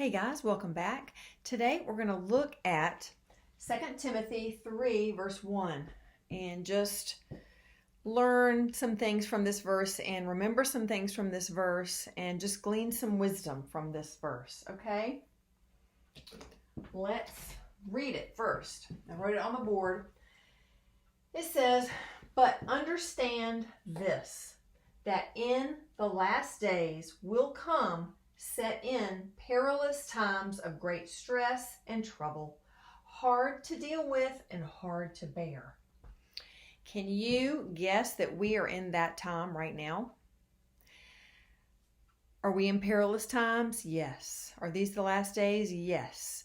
Hey guys, welcome back. Today we're going to look at 2 Timothy 3 verse 1 and just learn some things from this verse and remember some things from this verse and just glean some wisdom from this verse, okay? Let's read it first. I wrote it on the board. It says, "But understand this, that in the last days will come set in perilous times of great stress and trouble, hard to deal with and hard to bear." Can you guess that we are in that time right now? Are we in perilous times? Yes. Are these the last days? Yes.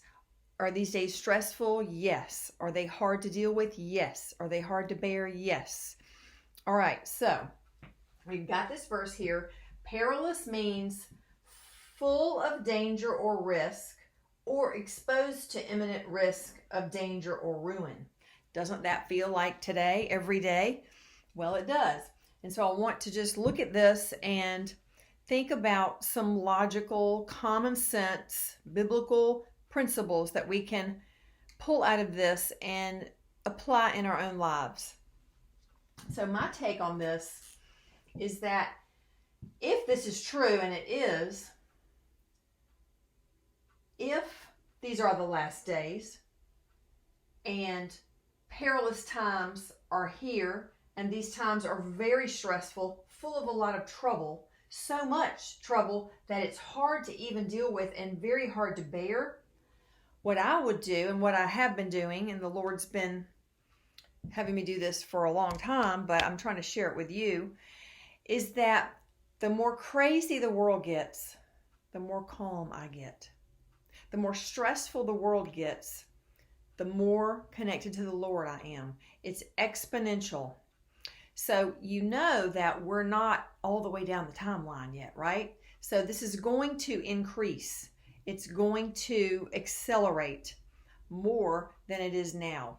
Are these days stressful? Yes. Are they hard to deal with? Yes. Are they hard to bear? Yes. All right, so we've got this verse here. Perilous means full of danger or risk, or exposed to imminent risk of danger or ruin. Doesn't that feel like today, every day? Well, it does. And so I want to just look at this and think about some logical, common sense, biblical principles that we can pull out of this and apply in our own lives. So my take on this is that if this is true, and it is, if these are the last days and perilous times are here, and these times are very stressful, full of a lot of trouble, so much trouble that it's hard to even deal with and very hard to bear, what I would do and what I have been doing, and the Lord's been having me do this for a long time, but I'm trying to share it with you, is that the more crazy the world gets, the more calm I get. The more stressful the world gets, the more connected to the Lord I am. It's exponential. So you know that we're not all the way down the timeline yet, right? So this is going to increase. It's going to accelerate more than it is now.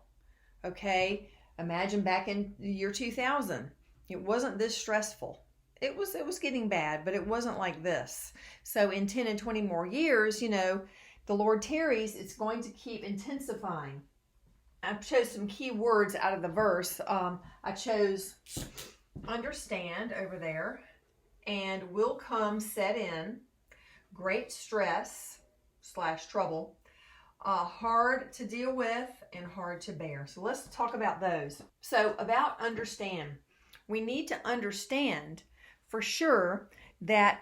Okay? Imagine back in the year 2000. It wasn't this stressful. It was getting bad, but it wasn't like this. So in 10 and 20 more years, the Lord tarries, it's going to keep intensifying. I chose some key words out of the verse. I chose understand over there, and will come set in, great stress / trouble, hard to deal with and hard to bear. So let's talk about those. So about understand. We need to understand for sure that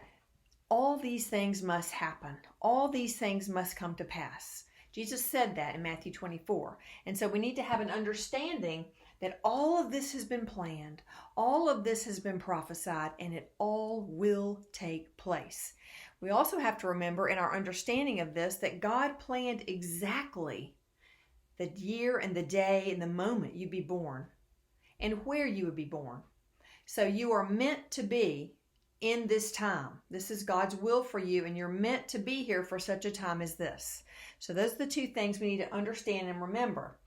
all these things must happen. All these things must come to pass. Jesus said that in Matthew 24. And so we need to have an understanding that all of this has been planned, all of this has been prophesied, and it all will take place. We also have to remember in our understanding of this that God planned exactly the year and the day and the moment you'd be born and where you would be born. So you are meant to be in this time. This is God's will for you, and you're meant to be here for such a time as this. So those are the two things we need to understand and remember.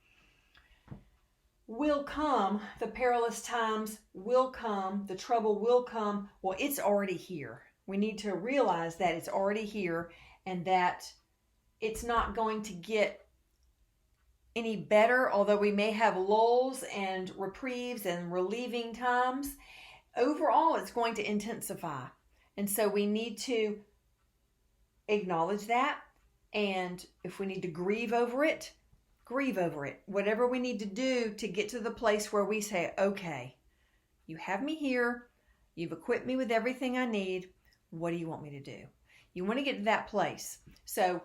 Will come, the perilous times will come, the trouble will come. Well, it's already here. We need to realize that it's already here and that it's not going to get any better, although we may have lulls and reprieves and relieving times. Overall, it's going to intensify. And so we need to acknowledge that. And if we need to grieve over it, grieve over it. Whatever we need to do to get to the place where we say, okay, you have me here. You've equipped me with everything I need. What do you want me to do? You want to get to that place. So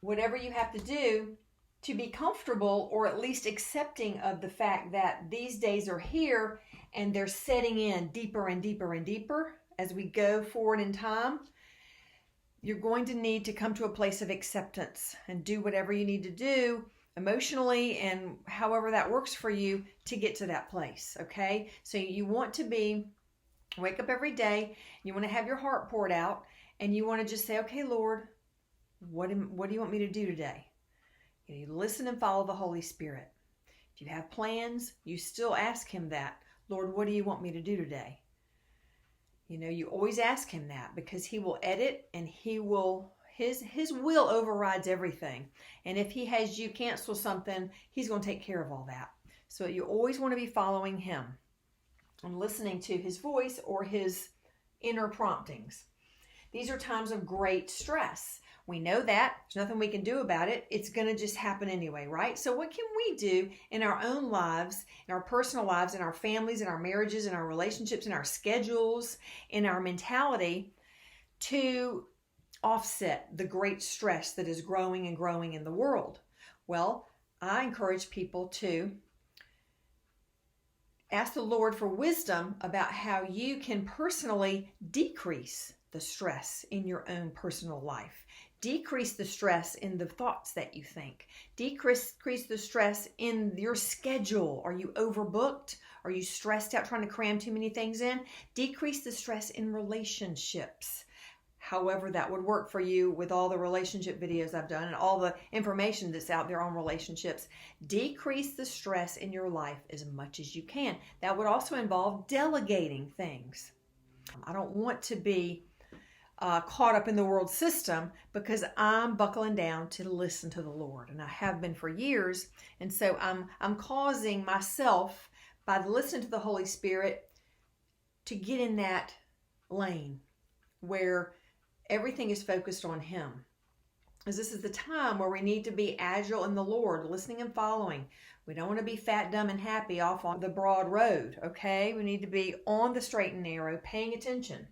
whatever you have to do to be comfortable, or at least accepting of the fact that these days are here and they're setting in deeper and deeper and deeper as we go forward in time, you're going to need to come to a place of acceptance and do whatever you need to do emotionally and however that works for you to get to that place, okay? So you want to wake up every day, you want to have your heart poured out, and you want to just say, okay, Lord, what do you want me to do today? You listen and follow the Holy Spirit. If you have plans, you still ask Him that. Lord, what do you want me to do today? You always ask Him that, because He will edit and He will His will overrides everything. And if he has you cancel something, he's going to take care of all that. So you always want to be following him and listening to his voice or his inner promptings. These are times of great stress. We know that. There's nothing we can do about it. It's going to just happen anyway, right? So what can we do in our own lives, in our personal lives, in our families, in our marriages, in our relationships, in our schedules, in our mentality to offset the great stress that is growing and growing in the world? Well, I encourage people to ask the Lord for wisdom about how you can personally decrease the stress in your own personal life. Decrease the stress in the thoughts that you think. Decrease the stress in your schedule. Are you overbooked? Are you stressed out trying to cram too many things in? Decrease the stress in relationships. However that would work for you with all the relationship videos I've done and all the information that's out there on relationships. Decrease the stress in your life as much as you can. That would also involve delegating things. I don't want to be caught up in the world system because I'm buckling down to listen to the Lord, and I have been for years. And so I'm causing myself, by listening to the Holy Spirit, to get in that lane where everything is focused on him. Because this is the time where we need to be agile in the Lord, listening and following. We don't want to be fat, dumb, and happy off on the broad road, okay? We need to be on the straight and narrow, paying attention.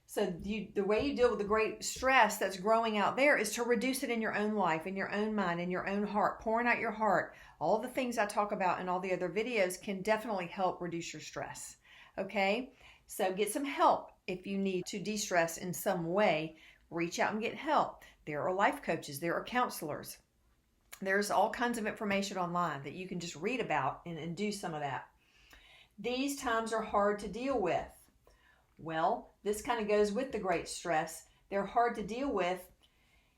So the way you deal with the great stress that's growing out there is to reduce it in your own life, in your own mind, in your own heart, pouring out your heart. All the things I talk about in all the other videos can definitely help reduce your stress, okay? So get some help if you need to de-stress in some way. Reach out and get help. There are life coaches. There are counselors. There's all kinds of information online that you can just read about and do some of that. These times are hard to deal with. Well, this kind of goes with the great stress. They're hard to deal with,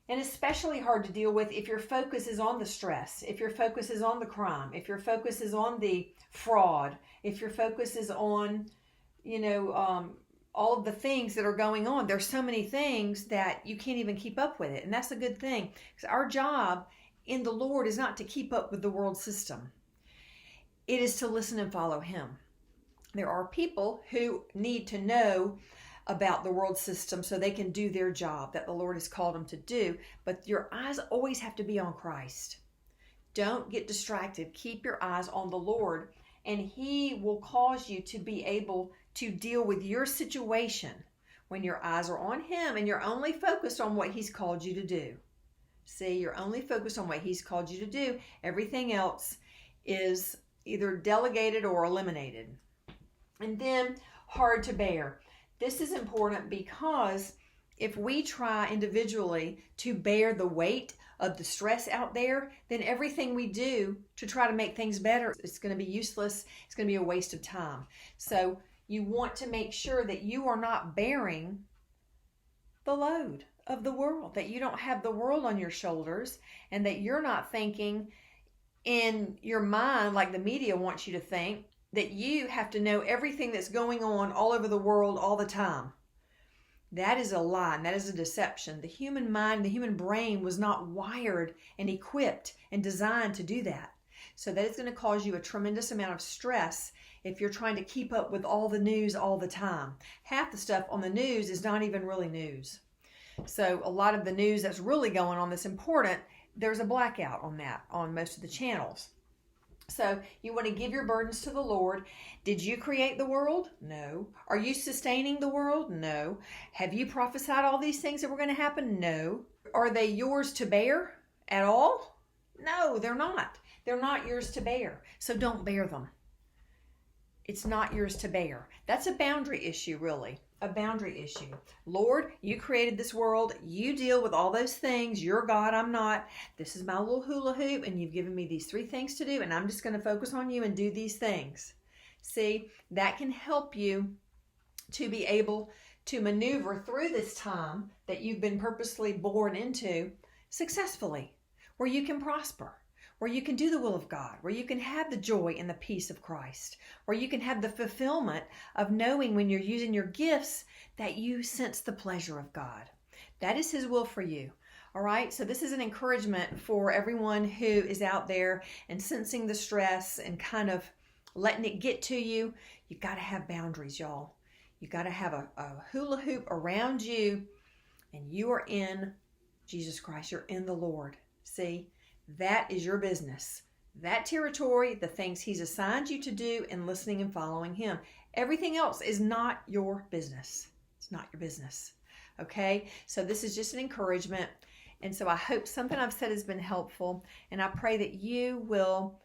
and especially hard to deal with if your focus is on the stress, if your focus is on the crime, if your focus is on the fraud, if your focus is on, all of the things that are going on. There's so many things that you can't even keep up with it, and that's a good thing. Because our job in the Lord is not to keep up with the world system. It is to listen and follow him. There are people who need to know about the world system so they can do their job that the Lord has called them to do. But your eyes always have to be on Christ. Don't get distracted. Keep your eyes on the Lord, and he will cause you to be able to deal with your situation when your eyes are on him and you're only focused on what he's called you to do. See, you're only focused on what he's called you to do. Everything else is either delegated or eliminated. And then hard to bear. This is important because if we try individually to bear the weight of the stress out there, then everything we do to try to make things better, it's going to be useless. It's going to be a waste of time. So you want to make sure that you are not bearing the load of the world, that you don't have the world on your shoulders, and that you're not thinking in your mind like the media wants you to think, that you have to know everything that's going on all over the world all the time. That is a lie, and that is a deception. The human mind, the human brain was not wired and equipped and designed to do that. So that is going to cause you a tremendous amount of stress if you're trying to keep up with all the news all the time. Half the stuff on the news is not even really news. So a lot of the news that's really going on that's important, there's a blackout on that on most of the channels. So you want to give your burdens to the Lord. Did you create the world? No. Are you sustaining the world? No. Have you prophesied all these things that were going to happen? No. Are they yours to bear at all? No, they're not. They're not yours to bear. So don't bear them. It's not yours to bear. That's a boundary issue, really. A boundary issue. Lord, you created this world. You deal with all those things. You're God, I'm not. This is my little hula hoop, and you've given me these 3 things to do, and I'm just going to focus on you and do these things. See, that can help you to be able to maneuver through this time that you've been purposely born into successfully, where you can prosper, where you can do the will of God, where you can have the joy and the peace of Christ, where you can have the fulfillment of knowing when you're using your gifts that you sense the pleasure of God. That is His will for you. All right, so this is an encouragement for everyone who is out there and sensing the stress and kind of letting it get to you. You got to have boundaries, y'all. You got to have a hula hoop around you, and you are in Jesus Christ. You're in the Lord. See, that is your business. That territory, the things He's assigned you to do, and listening and following Him. Everything else is not your business. It's not your business. Okay, so this is just an encouragement. And so I hope something I've said has been helpful, and I pray that you will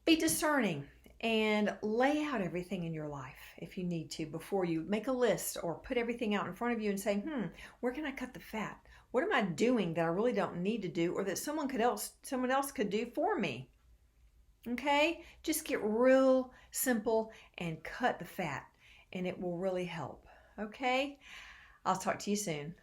be discerning and lay out everything in your life if you need to before you make a list or put everything out in front of you and say, where can I cut the fat? What am I doing that I really don't need to do, or that someone else could do for me? Okay, just get real simple and cut the fat, and it will really help. Okay, I'll talk to you soon.